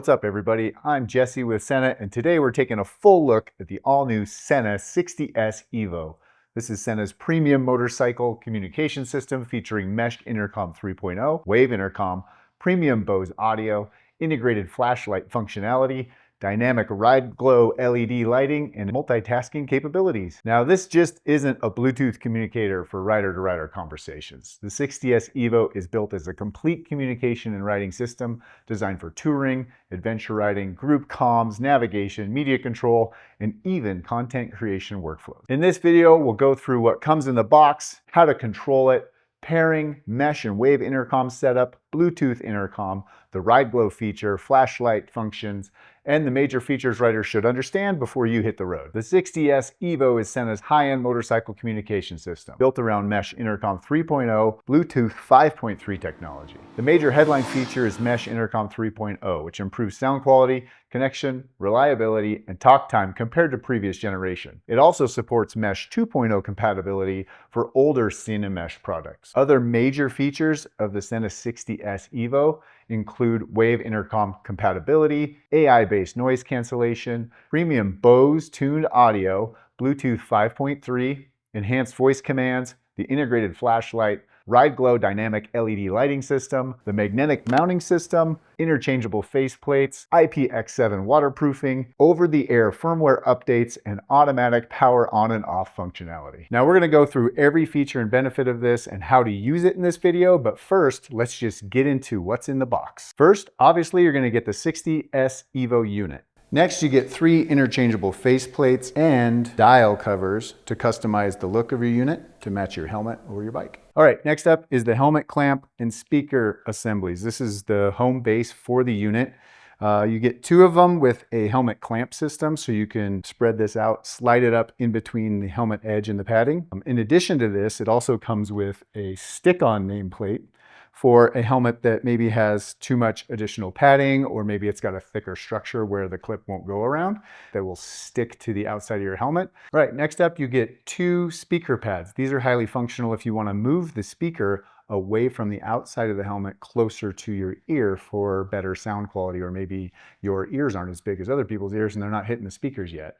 What's up, everybody? I'm Jesse with SENA, and today we're taking a full look at the all-new SENA 60S EVO. This is SENA's premium motorcycle communication system featuring meshed intercom 3.0, wave intercom, premium Bose audio, integrated flashlight functionality, dynamic ride glow LED lighting, and multitasking capabilities. Now, this just isn't a Bluetooth communicator for rider-to-rider conversations. The 60S EVO is built as a complete communication and riding system designed for touring, adventure riding, group comms, navigation, media control, and even content creation workflows. In this video, we'll go through what comes in the box, how to control it, pairing, mesh and wave intercom setup, Bluetooth intercom, the ride glow feature, flashlight functions, and the major features riders should understand before you hit the road. The 60S EVO is SENA's high-end motorcycle communication system, built around mesh intercom 3.0, Bluetooth 5.3 technology. The major headline feature is mesh intercom 3.0, which improves sound quality, connection, reliability, and talk time compared to previous generation. It also supports mesh 2.0 compatibility for older SENA mesh products. Other major features of the SENA 60S EVO include wave intercom compatibility, AI-based noise cancellation, premium Bose tuned audio, Bluetooth 5.3, enhanced voice commands, the integrated flashlight, ride glow dynamic LED lighting system, the magnetic mounting system, interchangeable face plates, IPX7 waterproofing, over-the-air firmware updates, and automatic power on and off functionality. Now we're going to go through every feature and benefit of this and how to use it in this video, but first, let's just get into what's in the box. First, obviously, you're going to get the 60S EVO unit. Next, you get 3 interchangeable faceplates and dial covers to customize the look of your unit to match your helmet or your bike. All right, next up is the helmet clamp and speaker assemblies. This is the home base for the unit. You get 2 of them with a helmet clamp system, so you can spread this out, slide it up in between the helmet edge and the padding. In addition to this, it also comes with a stick-on nameplate for a helmet that maybe has too much additional padding, or maybe it's got a thicker structure where the clip won't go around, that will stick to the outside of your helmet. All right, next up you get 2 speaker pads. These are highly functional if you want to move the speaker away from the outside of the helmet closer to your ear for better sound quality, or maybe your ears aren't as big as other people's ears and they're not hitting the speakers yet.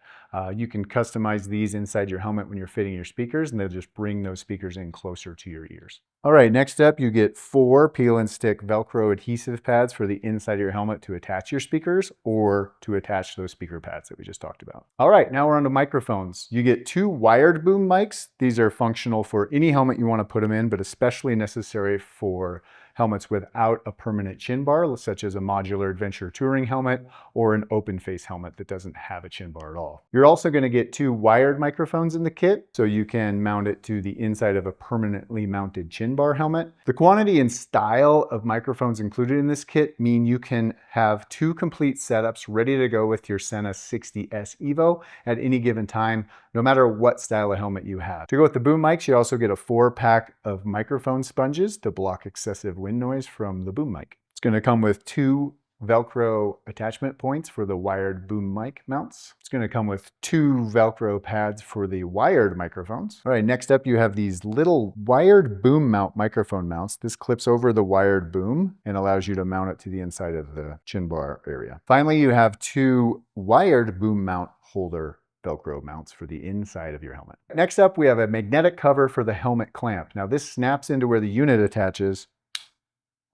You can customize these inside your helmet when you're fitting your speakers, and they'll just bring those speakers in closer to your ears. All right, next up you get 4 peel and stick Velcro adhesive pads for the inside of your helmet to attach your speakers or to attach those speaker pads that we just talked about. All right, now we're on to microphones. You get 2 wired boom mics. These are functional for any helmet you want to put them in, but especially necessary for helmets without a permanent chin bar, such as a modular adventure touring helmet or an open face helmet that doesn't have a chin bar at all. You're also going to get 2 wired microphones in the kit, so you can mount it to the inside of a permanently mounted chin bar helmet. The quantity and style of microphones included in this kit mean you can have 2 complete setups ready to go with your SENA 60S EVO at any given time, no matter what style of helmet you have. To go with the boom mics, you also get a 4-pack of microphone sponges to block excessive wind noise from the boom mic. It's going to come with 2 Velcro attachment points for the wired boom mic mounts. It's going to come with 2 Velcro pads for the wired microphones. All right, next up you have these little wired boom mount microphone mounts. This clips over the wired boom and allows you to mount it to the inside of the chin bar area. Finally, you have 2 wired boom mount holder Velcro mounts for the inside of your helmet. Next up, we have a magnetic cover for the helmet clamp. Now this snaps into where the unit attaches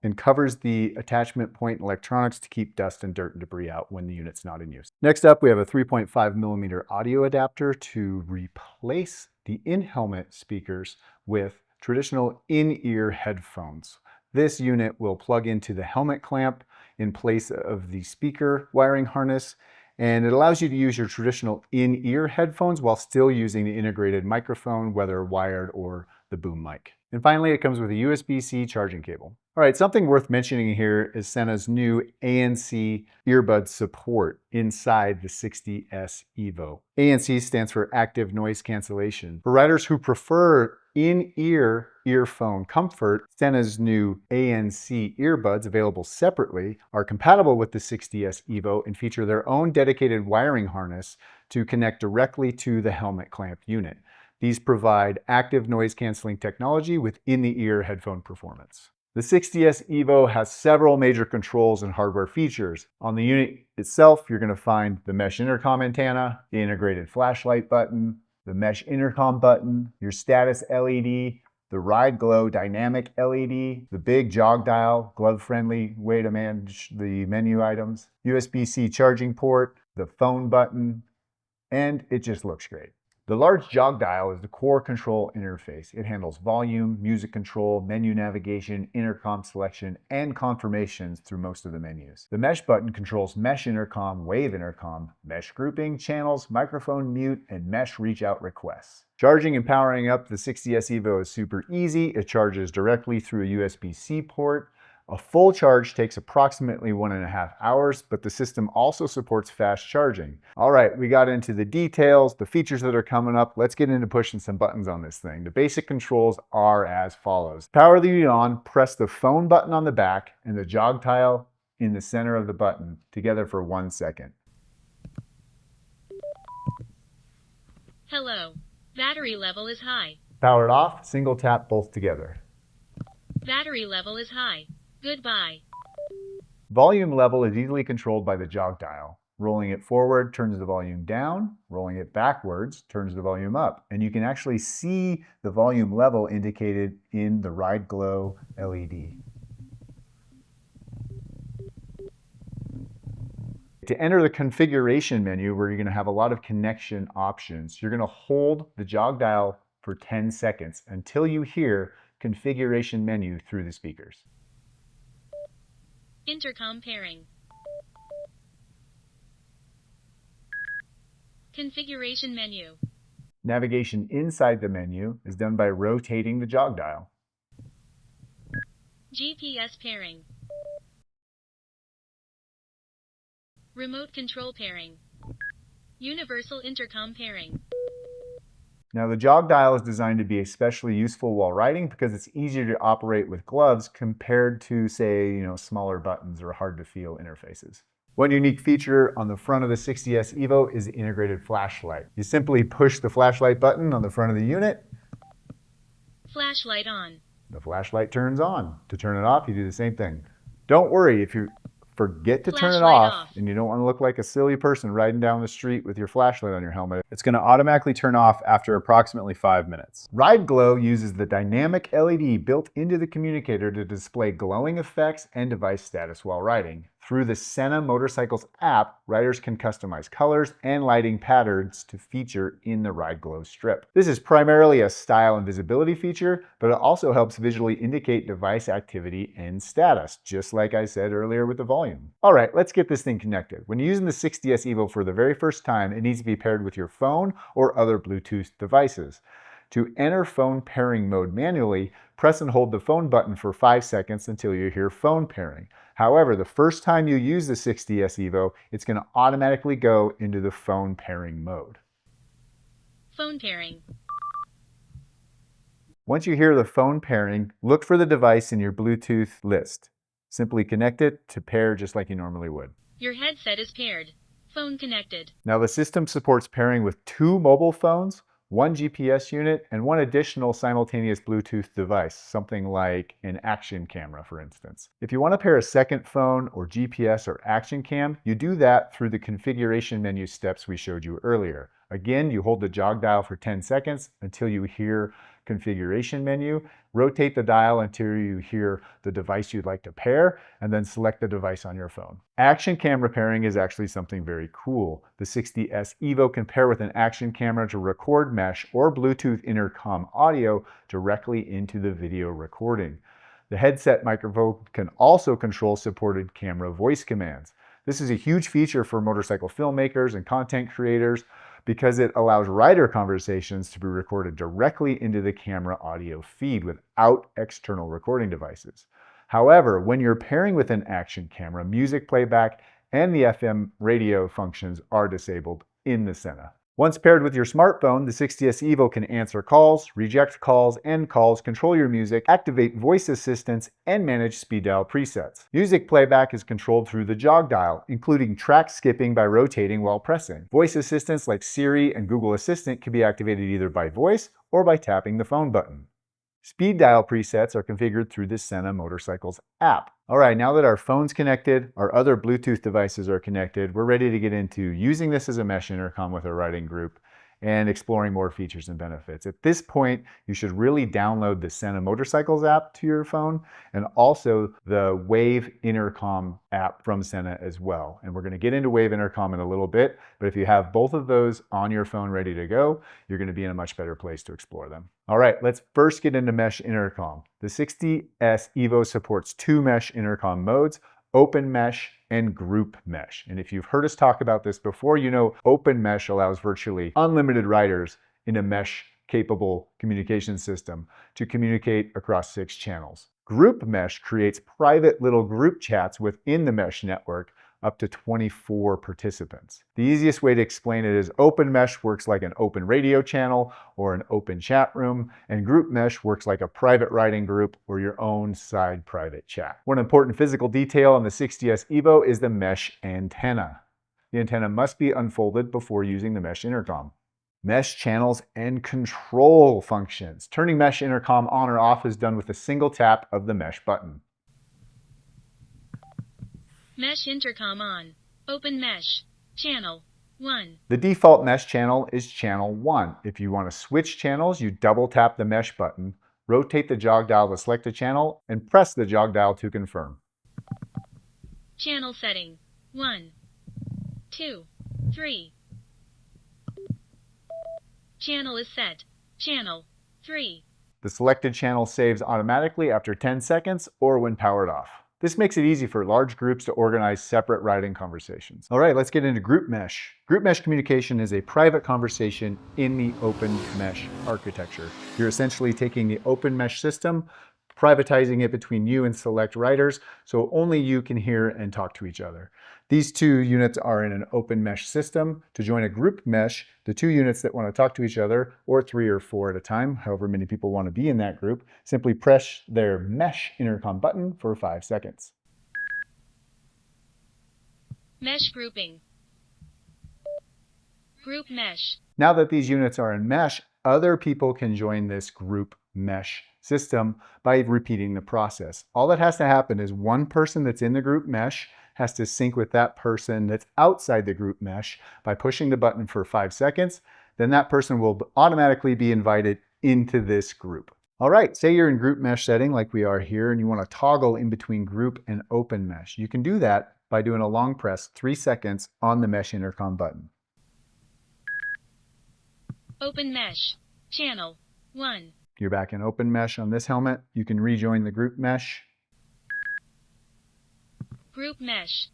and covers the attachment point electronics to keep dust and dirt and debris out when the unit's not in use. Next up, we have a 3.5mm audio adapter to replace the in-helmet speakers with traditional in-ear headphones. This unit will plug into the helmet clamp in place of the speaker wiring harness, and it allows you to use your traditional in-ear headphones while still using the integrated microphone, whether wired or the boom mic. And finally, it comes with a USB-C charging cable. All right, something worth mentioning here is SENA's new ANC earbud support inside the 60S EVO. ANC stands for active noise cancellation. For riders who prefer in-ear earphone comfort, SENA's new ANC earbuds, available separately, are compatible with the 60S EVO and feature their own dedicated wiring harness to connect directly to the helmet clamp unit. These provide active noise canceling technology with in-the-ear headphone performance. The 60S EVO has several major controls and hardware features. On the unit itself, you're going to find the mesh intercom antenna, the integrated flashlight button, the mesh intercom button, your status LED, the Ride Glow dynamic LED, the big jog dial, glove-friendly way to manage the menu items, USB-C charging port, the phone button, and it just looks great. The large jog dial is the core control interface. It handles volume, music control, menu navigation, intercom selection, and confirmations through most of the menus. The mesh button controls mesh intercom, wave intercom, mesh grouping, channels, microphone mute, and mesh reach out requests. Charging and powering up the 60S EVO is super easy. It charges directly through a USB-C port. A full charge takes approximately 1.5 hours, but the system also supports fast charging. All right, we got into the details, the features that are coming up. Let's get into pushing some buttons on this thing. The basic controls are as follows. Power the unit on, press the phone button on the back and the jog dial in the center of the button together for 1 second. Hello. Battery level is high. Power it off, single tap both together. Battery level is high. Goodbye. Volume level is easily controlled by the jog dial. Rolling it forward turns the volume down, rolling it backwards turns the volume up. And you can actually see the volume level indicated in the Ride Glow LED. To enter the configuration menu, where you're going to have a lot of connection options, you're going to hold the jog dial for 10 seconds until you hear configuration menu through the speakers. Intercom pairing. Configuration menu. Navigation inside the menu is done by rotating the jog dial. GPS pairing. Remote control pairing. Universal intercom pairing. Now the jog dial is designed to be especially useful while riding because it's easier to operate with gloves compared to, say, smaller buttons or hard to feel interfaces. One unique feature on the front of the 60S EVO is the integrated flashlight. You simply push the flashlight button on the front of the unit. Flashlight on. The flashlight turns on. To turn it off, you do the same thing. Don't worry if you forget to turn it off and you don't want to look like a silly person riding down the street with your flashlight on your helmet. It's going to automatically turn off after approximately 5 minutes. Ride Glow uses the dynamic LED built into the communicator to display glowing effects and device status while riding. Through the SENA Motorcycles app, riders can customize colors and lighting patterns to feature in the Ride Glow strip. This is primarily a style and visibility feature, but it also helps visually indicate device activity and status, just like I said earlier with the volume. All right, let's get this thing connected. When you're using the 60S EVO for the very first time, it needs to be paired with your phone or other Bluetooth devices. To enter phone pairing mode manually, press and hold the phone button for 5 seconds until you hear phone pairing. However, the first time you use the 60S EVO, it's going to automatically go into the phone pairing mode. Phone pairing. Once you hear the phone pairing, look for the device in your Bluetooth list. Simply connect it to pair just like you normally would. Your headset is paired. Phone connected. Now the system supports pairing with 2 mobile phones, 1 GPS unit, and 1 additional simultaneous Bluetooth device, something like an action camera, for instance. If you want to pair a second phone or GPS or action cam, you do that through the configuration menu steps we showed you earlier. Again, you hold the jog dial for 10 seconds until you hear configuration menu, rotate the dial until you hear the device you'd like to pair, and then select the device on your phone. Action camera pairing is actually something very cool. The 60S EVO can pair with an action camera to record mesh or Bluetooth intercom audio directly into the video recording. The headset microphone can also control supported camera voice commands. This is a huge feature for motorcycle filmmakers and content creators because it allows rider conversations to be recorded directly into the camera audio feed without external recording devices. However, when you're pairing with an action camera, music playback and the FM radio functions are disabled in the SENA. Once paired with your smartphone, the 60S EVO can answer calls, reject calls, end calls, control your music, activate voice assistance, and manage speed dial presets. Music playback is controlled through the jog dial, including track skipping by rotating while pressing. Voice assistants like Siri and Google Assistant can be activated either by voice or by tapping the phone button. Speed dial presets are configured through the SENA Motorcycles app. All right, now that our phone's connected, our other Bluetooth devices are connected, we're ready to get into using this as a mesh intercom with our riding group and exploring more features and benefits. At this point, you should really download the SENA Motorcycles app to your phone and also the Wave Intercom app from SENA as well. And we're going to get into Wave Intercom in a little bit, but if you have both of those on your phone ready to go, you're going to be in a much better place to explore them. All right, let's first get into Mesh Intercom. The 60S EVO supports 2 Mesh Intercom modes, Open Mesh and Group Mesh. And if you've heard us talk about this before, you know Open Mesh allows virtually unlimited riders in a mesh-capable communication system to communicate across 6 channels. Group Mesh creates private little group chats within the mesh network up to 24 participants. The easiest way to explain it is Open Mesh works like an open radio channel or an open chat room, and Group Mesh works like a private riding group or your own side private chat. One important physical detail on the 60S EVO is the mesh antenna. The antenna must be unfolded before using the mesh intercom. Mesh channels and control functions. Turning mesh intercom on or off is done with a single tap of the mesh button. Mesh intercom on. Open mesh. Channel 1. The default mesh channel is channel 1. If you want to switch channels, you double tap the mesh button, rotate the jog dial to select a channel, and press the jog dial to confirm. Channel setting 1, 2, 3. Channel is set. Channel 3. The selected channel saves automatically after 10 seconds or when powered off. This makes it easy for large groups to organize separate riding conversations. All right, let's get into Group Mesh. Group Mesh communication is a private conversation in the Open Mesh architecture. You're essentially taking the Open Mesh system, privatizing it between you and select riders, so only you can hear and talk to each other. These 2 units are in an Open Mesh system. To join a Group Mesh, the 2 units that want to talk to each other, or 3 or 4 at a time, however many people want to be in that group, simply press their Mesh Intercom button for 5 seconds. Mesh grouping. Group Mesh. Now that these units are in Mesh, other people can join this Group Mesh system by repeating the process. All that has to happen is one person that's in the Group Mesh has to sync with that person that's outside the Group Mesh by pushing the button for 5 seconds. Then that person will automatically be invited into this group. All right, say you're in Group Mesh setting like we are here and you want to toggle in between Group and Open Mesh. You can do that by doing a long press 3 seconds on the Mesh Intercom button. Open Mesh. Channel 1. You're back in Open Mesh on this helmet. You can rejoin the Group Mesh. Group Mesh.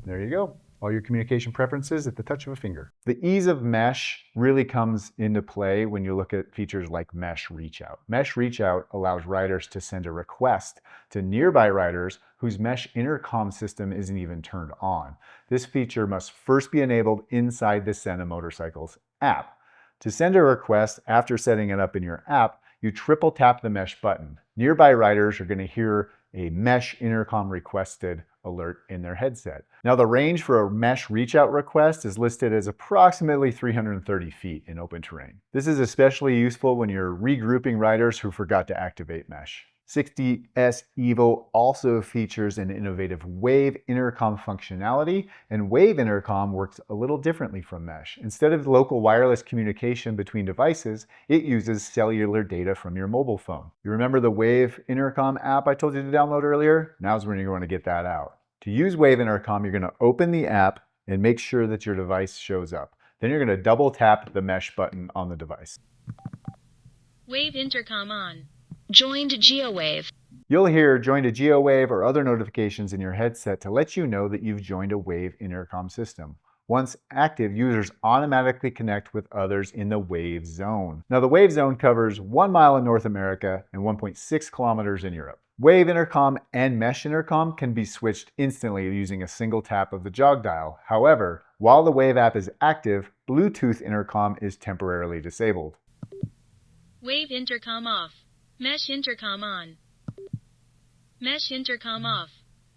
There you go. All your communication preferences at the touch of a finger. The ease of Mesh really comes into play when you look at features like Mesh Reach Out. Mesh Reach Out allows riders to send a request to nearby riders whose Mesh intercom system isn't even turned on. This feature must first be enabled inside the SENA Motorcycles app. To send a request after setting it up in your app, you triple tap the Mesh button. Nearby riders are going to hear a Mesh Intercom requested alert in their headset. Now the range for a Mesh Reach Out request is listed as approximately 330 feet in open terrain. This is especially useful when you're regrouping riders who forgot to activate Mesh. 60S EVO also features an innovative Wave Intercom functionality, and Wave Intercom works a little differently from Mesh. Instead of local wireless communication between devices, it uses cellular data from your mobile phone. You remember the Wave Intercom app I told you to download earlier? Now's when you're going to get that out. To use Wave Intercom, you're going to open the app and make sure that your device shows up. Then you're going to double tap the Mesh button on the device. Wave Intercom on. Joined GeoWave. You'll hear joined a GeoWave or other notifications in your headset to let you know that you've joined a Wave Intercom system. Once active, users automatically connect with others in the Wave Zone. Now the Wave Zone covers 1 mile in North America and 1.6 kilometers in Europe. Wave Intercom and Mesh Intercom can be switched instantly using a single tap of the jog dial. However, while the Wave app is active, Bluetooth Intercom is temporarily disabled. Wave Intercom off. Mesh Intercom on. Mesh Intercom off.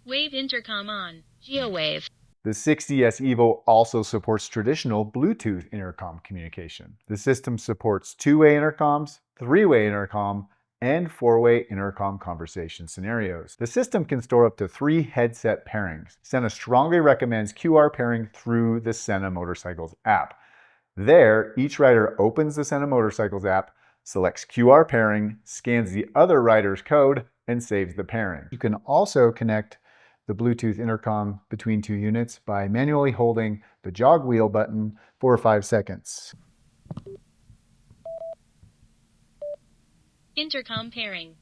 Wave Intercom on. GeoWave. The 60S EVO also supports traditional Bluetooth intercom communication. The system supports two-way intercoms, three-way intercom, and four-way intercom conversation scenarios. The system can store up to 3 headset pairings. SENA strongly recommends QR pairing through the SENA Motorcycles app. There, each rider opens the SENA Motorcycles app, selects QR pairing, scans the other rider's code, and saves the pairing. You can also connect the Bluetooth intercom between two units by manually holding the jog wheel button for 5 seconds. Intercom pairing.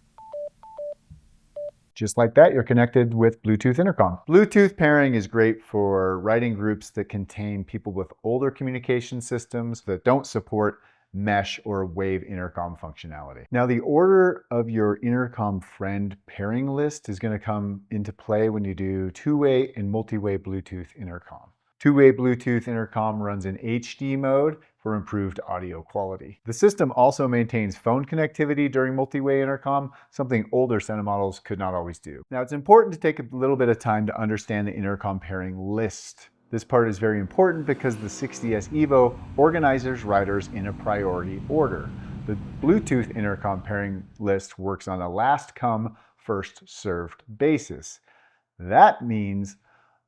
Just like that, you're connected with Bluetooth intercom. Bluetooth pairing is great for riding groups that contain people with older communication systems that don't support mesh or wave intercom functionality. Now, the order of your intercom friend pairing list is going to come into play when you do two-way and multi-way Bluetooth intercom. Two-way Bluetooth intercom runs in HD mode for improved audio quality. The system also maintains phone connectivity during multi-way intercom, something older SENA models could not always do. Now, it's important to take a little bit of time to understand the intercom pairing list. This part is very important because the 60S EVO organizes riders in a priority order. The Bluetooth intercom pairing list works on a last come, first served basis. That means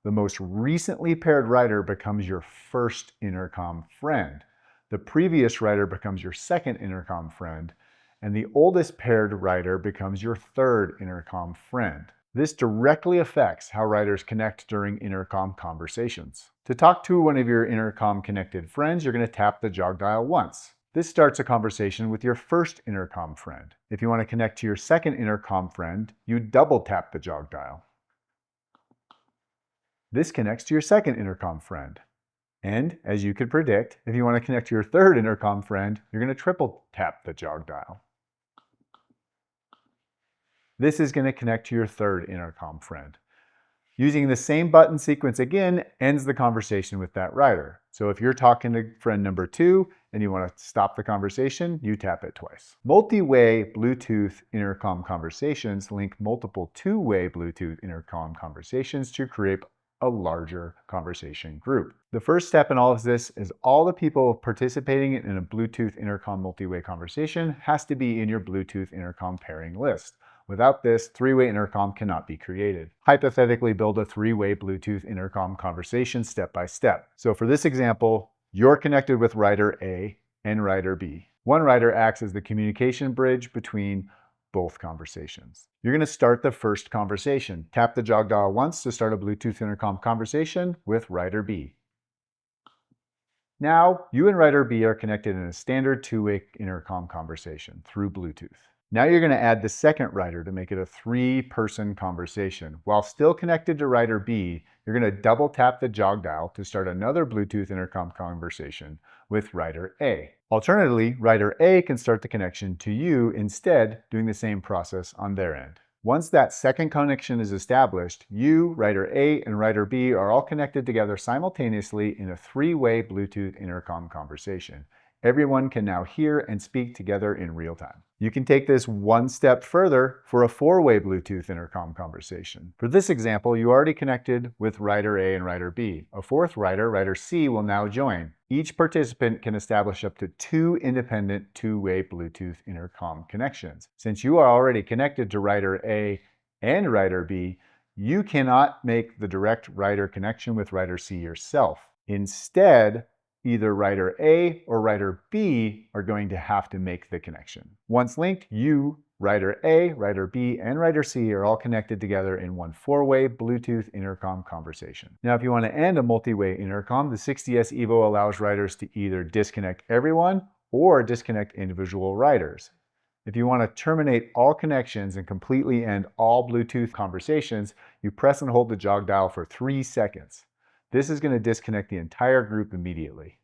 the most recently paired rider becomes your first intercom friend. The previous rider becomes your second intercom friend, and the oldest paired rider becomes your third intercom friend. This directly affects how riders connect during intercom conversations. To talk to one of your intercom connected friends, you're going to tap the jog dial once. This starts a conversation with your first intercom friend. If you want to connect to your second intercom friend, you double tap the jog dial. This connects to your second intercom friend. And as you could predict, if you want to connect to your third intercom friend, you're going to triple tap the jog dial. This is going to connect to your third intercom friend. Using the same button sequence again ends the conversation with that rider. So if you're talking to friend number 2 and you want to stop the conversation, you tap it twice. Multi-way Bluetooth intercom conversations link multiple two-way Bluetooth intercom conversations to create a larger conversation group. The first step in all of this is all the people participating in a Bluetooth intercom multi-way conversation has to be in your Bluetooth intercom pairing list. Without this, three-way intercom cannot be created. Hypothetically, build a three-way Bluetooth intercom conversation step by step. So for this example, you're connected with rider A and rider B. One rider acts as the communication bridge between both conversations. You're going to start the first conversation. Tap the jog dial once to start a Bluetooth intercom conversation with rider B. Now, you and rider B are connected in a standard two-way intercom conversation through Bluetooth. Now you're going to add the second rider to make it a 3-person conversation. While still connected to rider B, you're going to double tap the jog dial to start another Bluetooth intercom conversation with rider A. Alternatively, rider A can start the connection to you instead, doing the same process on their end. Once that second connection is established, you, rider A, and rider B are all connected together simultaneously in a 3-way Bluetooth intercom conversation. Everyone can now hear and speak together in real time. You can take this one step further for a 4-way Bluetooth intercom conversation. For this example, you already connected with rider A and rider B. A fourth rider, rider C, will now join. Each participant can establish up to 2 independent 2-way Bluetooth intercom connections. Since you are already connected to rider A and rider B, you cannot make the direct rider connection with rider C yourself. Instead, either rider A or rider B are going to have to make the connection. Once linked, you, rider A, rider B, and rider C are all connected together in one 4-way Bluetooth intercom conversation. Now, if you want to end a multi-way intercom, the 60S EVO allows riders to either disconnect everyone or disconnect individual riders. If you want to terminate all connections and completely end all Bluetooth conversations, you press and hold the jog dial for 3 seconds. This is going to disconnect the entire group immediately.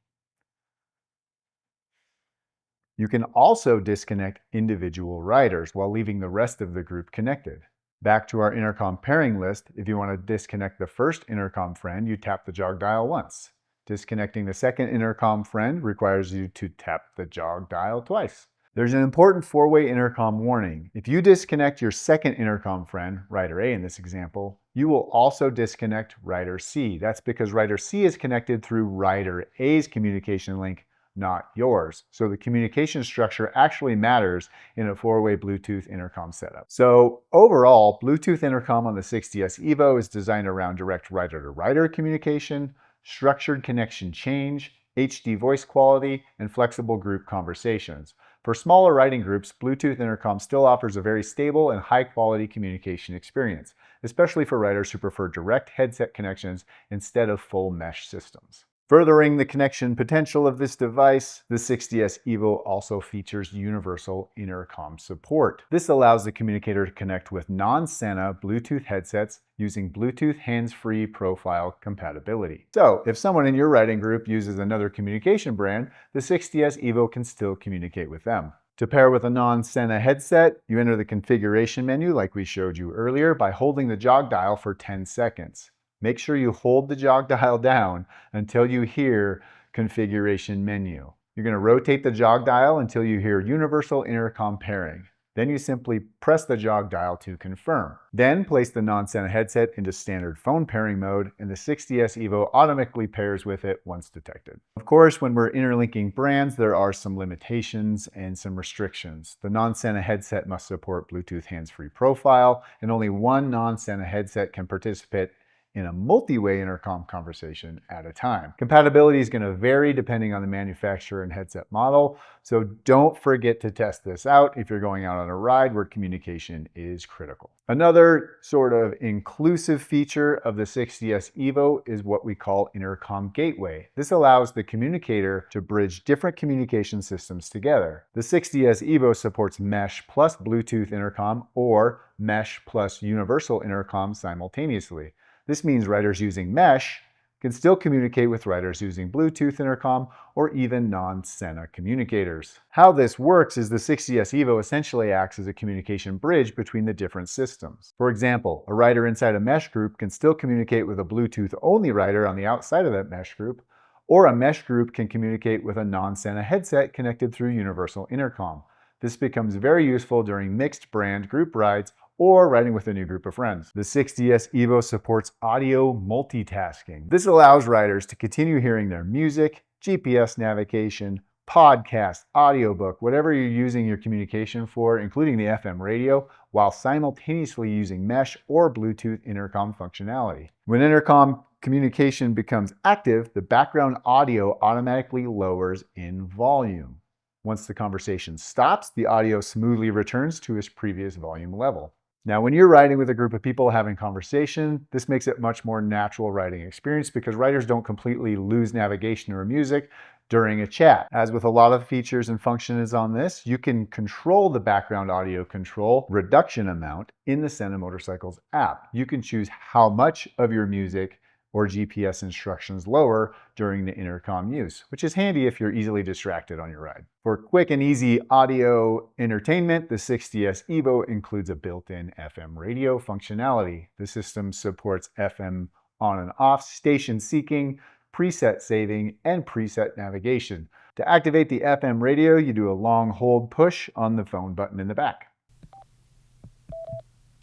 You can also disconnect individual riders while leaving the rest of the group connected. Back to our intercom pairing list, if you want to disconnect the first intercom friend, you tap the jog dial once. Disconnecting the second intercom friend requires you to tap the jog dial twice. There's an important 4-way intercom warning. If you disconnect your second intercom friend, rider A in this example, You will also disconnect Rider C. That's because Rider C is connected through Rider A's communication link, not yours. So the communication structure actually matters in a four-way Bluetooth intercom setup. So overall, Bluetooth intercom on the 60S EVO is designed around direct rider-to-rider communication, structured connection change, HD voice quality, and flexible group conversations. For smaller riding groups, Bluetooth intercom still offers a very stable and high-quality communication experience, especially for riders who prefer direct headset connections instead of full mesh systems. Furthering the connection potential of this device, the 60S EVO also features universal intercom support. This allows the communicator to connect with non-SENA Bluetooth headsets using Bluetooth hands-free profile compatibility. So, if someone in your riding group uses another communication brand, the 60S EVO can still communicate with them. To pair with a non-SENA headset, you enter the configuration menu like we showed you earlier by holding the jog dial for 10 seconds. Make sure you hold the jog dial down until you hear configuration menu. You're going to rotate the jog dial until you hear universal intercom pairing. Then you simply press the jog dial to confirm. Then place the non-SENA headset into standard phone pairing mode, and the 60S EVO automatically pairs with it once detected. Of course, when we're interlinking brands, there are some limitations and some restrictions. The non-SENA headset must support Bluetooth hands-free profile, and only one non-SENA headset can participate in a multi-way intercom conversation at a time. Compatibility is going to vary depending on the manufacturer and headset model, so don't forget to test this out if you're going out on a ride where communication is critical. Another sort of inclusive feature of the 60S EVO is what we call intercom gateway. This allows the communicator to bridge different communication systems together. The 60S EVO supports Mesh plus Bluetooth intercom or Mesh plus universal intercom simultaneously. This means riders using Mesh can still communicate with riders using Bluetooth intercom or even non-SENA communicators. How this works is the 60S EVO essentially acts as a communication bridge between the different systems. For example, a rider inside a Mesh group can still communicate with a Bluetooth-only rider on the outside of that Mesh group, or a Mesh group can communicate with a non-SENA headset connected through universal intercom. This becomes very useful during mixed brand group rides or riding with a new group of friends. The 60S EVO supports audio multitasking. This allows riders to continue hearing their music, GPS navigation, podcast, audiobook, whatever you're using your communication for, including the FM radio, while simultaneously using Mesh or Bluetooth intercom functionality. When intercom communication becomes active, the background audio automatically lowers in volume. Once the conversation stops, the audio smoothly returns to its previous volume level. Now, when you're riding with a group of people having conversation, this makes it much more natural riding experience because riders don't completely lose navigation or music during a chat. As with a lot of features and functions on this, you can control the background audio control reduction amount in the SENA Motorcycles app. You can choose how much of your music or GPS instructions lower during the intercom use, which is handy if you're easily distracted on your ride. For quick and easy audio entertainment, the 60S EVO includes a built-in FM radio functionality. The system supports FM on and off, station seeking, preset saving, and preset navigation. To activate the FM radio, you do a long hold push on the phone button in the back.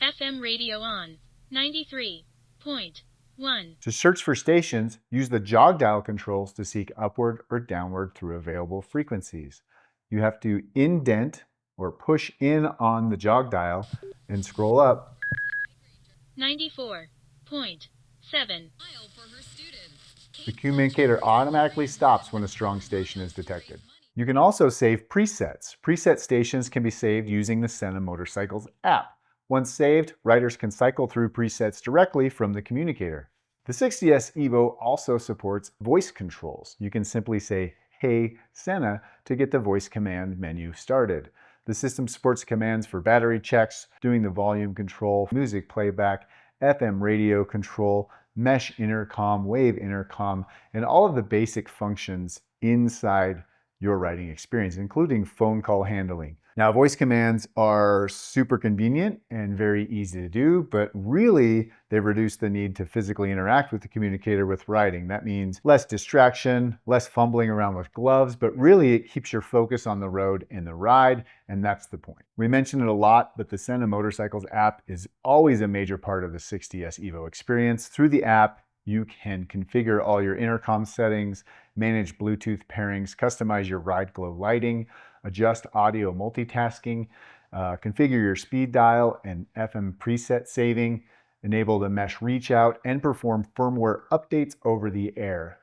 FM radio on 93.1. To search for stations, use the jog dial controls to seek upward or downward through available frequencies. You have to indent or push in on the jog dial and scroll up. 94.7. The communicator automatically stops when a strong station is detected. You can also save presets. Preset stations can be saved using the SENA Motorcycles app. Once saved, riders can cycle through presets directly from the communicator. The 60S EVO also supports voice controls. You can simply say, "Hey, SENA," to get the voice command menu started. The system supports commands for battery checks, doing the volume control, music playback, FM radio control, Mesh intercom, wave intercom, and all of the basic functions inside your riding experience, including phone call handling. Now, voice commands are super convenient and very easy to do, but really they've reduced the need to physically interact with the communicator with writing. That means less distraction, less fumbling around with gloves, but really it keeps your focus on the road and the ride, and that's the point. We mention it a lot, but the SENA Motorcycles app is always a major part of the 60S EVO experience. Through the app, you can configure all your intercom settings, manage Bluetooth pairings, customize your ride glow lighting, adjust audio multitasking, configure your speed dial and FM preset saving, enable the mesh reach out, and perform firmware updates over the air.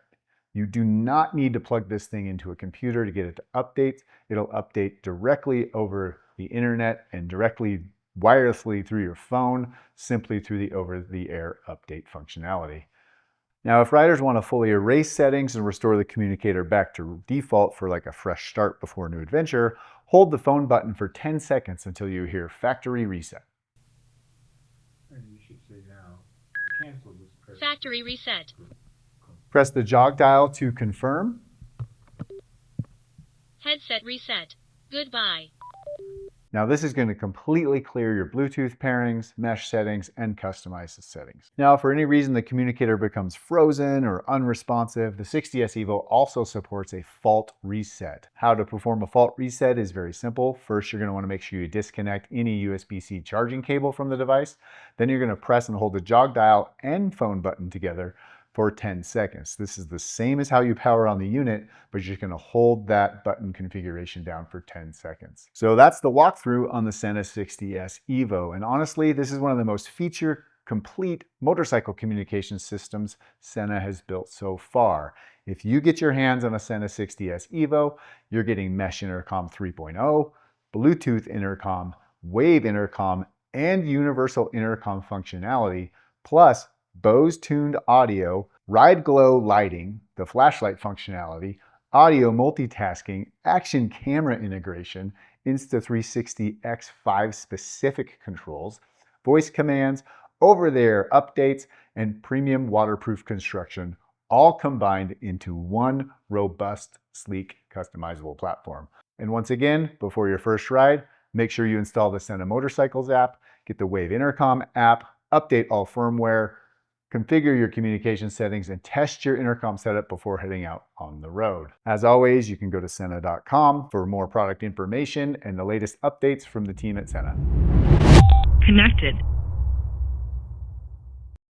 You do not need to plug this thing into a computer to get it to update. It'll update directly over the internet and directly wirelessly through your phone, simply through the over-the-air update functionality. Now, if riders want to fully erase settings and restore the communicator back to default for like a fresh start before a new adventure, hold the phone button for 10 seconds until you hear factory reset. And you should say now, cancel this. Factory reset. Press the jog dial to confirm. Headset reset. Goodbye. Now this is going to completely clear your Bluetooth pairings, mesh settings, and customize the settings. Now, if for any reason the communicator becomes frozen or unresponsive, the 60S EVO also supports a fault reset. How to perform a fault reset is very simple. First, you're going to want to make sure you disconnect any USB-C charging cable from the device. Then you're going to press and hold the jog dial and phone button together for 10 seconds. This is the same as how you power on the unit, but you're just gonna hold that button configuration down for 10 seconds. So that's the walkthrough on the SENA 60S EVO. And honestly, this is one of the most feature-complete motorcycle communication systems SENA has built so far. If you get your hands on a SENA 60S EVO, you're getting Mesh Intercom 3.0, Bluetooth intercom, Wave intercom, and universal intercom functionality, plus Bose tuned audio, ride glow lighting, the flashlight functionality, audio multitasking, action camera integration, Insta360 X5 specific controls, voice commands, over-the-air updates, and premium waterproof construction, all combined into one robust, sleek, customizable platform. And once again, before your first ride, make sure you install the SENA Motorcycles app, get the Wave Intercom app, update all firmware, configure your communication settings, and test your intercom setup before heading out on the road. As always, you can go to sena.com for more product information and the latest updates from the team at SENA. Connected.